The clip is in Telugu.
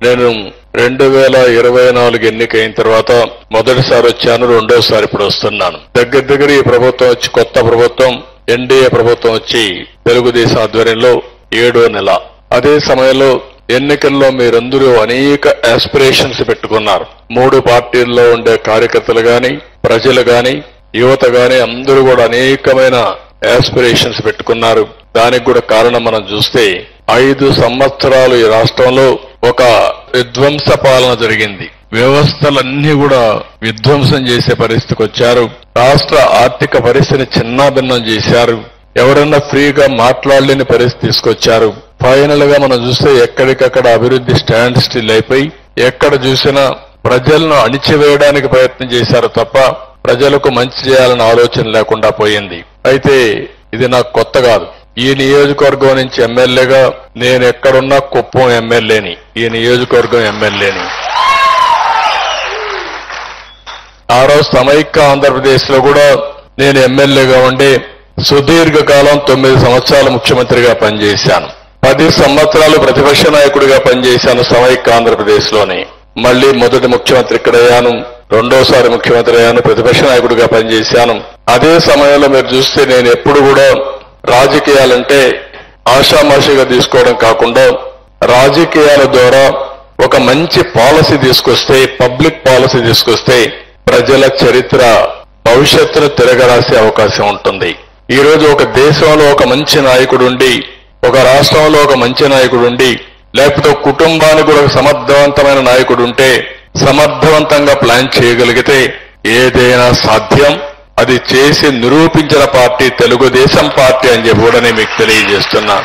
నేను 2024 ఎన్నికైన తర్వాత మొదటిసారి వచ్చాను, రెండోసారి ఇప్పుడు వస్తున్నాను. దగ్గర ఈ ప్రభుత్వం వచ్చి, కొత్త ప్రభుత్వం ఎన్డీఏ ప్రభుత్వం వచ్చి తెలుగుదేశం ఆధ్వర్యంలో 7వ నెల. అదే సమయంలో ఎన్నికల్లో మీరందరూ అనేక ఆస్పిరేషన్స్ పెట్టుకున్నారు. 3 పార్టీల్లో ఉండే కార్యకర్తలు గాని, ప్రజలు గాని, యువత గాని అందరూ కూడా అనేకమైన ఆస్పిరేషన్స్ పెట్టుకున్నారు. దానికి కూడా కారణం మనం చూస్తే 5 సంవత్సరాలు ఈ రాష్ట్రంలో ఒక విధ్వంస పాలన జరిగింది. వ్యవస్థలన్నీ కూడా విధ్వంసం చేసే పరిస్థితికి వచ్చారు. రాష్ట్ర ఆర్థిక పరిస్థితిని చిన్నాభిన్నం చేశారు. ఎవరన్నా ఫ్రీగా మాట్లాడలేని పరిస్థితి తీసుకొచ్చారు. ఫైనల్ గా మనం చూస్తే ఎక్కడికక్కడ అభివృద్ధి స్టాండ్ స్టిల్ అయిపోయి, ఎక్కడ చూసినా ప్రజలను అణిచివేయడానికి ప్రయత్నం చేశారు తప్ప ప్రజలకు మంచి చేయాలన్న ఆలోచన లేకుండా పోయింది. అయితే ఇది నాకు కొత్త కాదు. ఈ నియోజకవర్గం నుంచి ఎమ్మెల్యేగా నేను ఎక్కడున్నా కుప్పం ఎమ్మెల్యేని, ఈ నియోజకవర్గం ఎమ్మెల్యేని. ఆ రోజు సమైక్య ఆంధ్రప్రదేశ్ లో కూడా నేను ఎమ్మెల్యేగా ఉండి సుదీర్ఘకాలం 9 సంవత్సరాలు ముఖ్యమంత్రిగా పనిచేశాను. 10 సంవత్సరాలు ప్రతిపక్ష నాయకుడిగా పనిచేశాను సమైక్య ఆంధ్రప్రదేశ్ లోని. మళ్లీ మొదటి ముఖ్యమంత్రి ఇక్కడ అయ్యాను, రెండోసారి ముఖ్యమంత్రి అయ్యాను, ప్రతిపక్ష నాయకుడిగా పనిచేశాను. అదే సమయంలో మీరు చూస్తే నేను ఎప్పుడు కూడా రాజకీయాలంటే ఆషామాషిగా తీసుకోవడం కాకుండా రాజకీయాల ద్వారా ఒక మంచి పాలసీ తీసుకొస్తే, పబ్లిక్ పాలసీ తీసుకొస్తే ప్రజల చరిత్ర భవిష్యత్తును తిరగరాసే అవకాశం ఉంటుంది. ఈ రోజు ఒక దేశంలో ఒక మంచి నాయకుడు ఉండి, ఒక రాష్ట్రంలో ఒక మంచి నాయకుడు ఉండి, లేకపోతే కుటుంబానికి కూడా ఒక సమర్థవంతమైన నాయకుడు ఉంటే, సమర్థవంతంగా ప్లాన్ చేయగలిగితే ఏదైనా సాధ్యం. అది చేసి నిరూపించిన పార్టీ తెలుగుదేశం పార్టీ అని చెప్పి కూడా నేను మీకు తెలియజేస్తున్నా.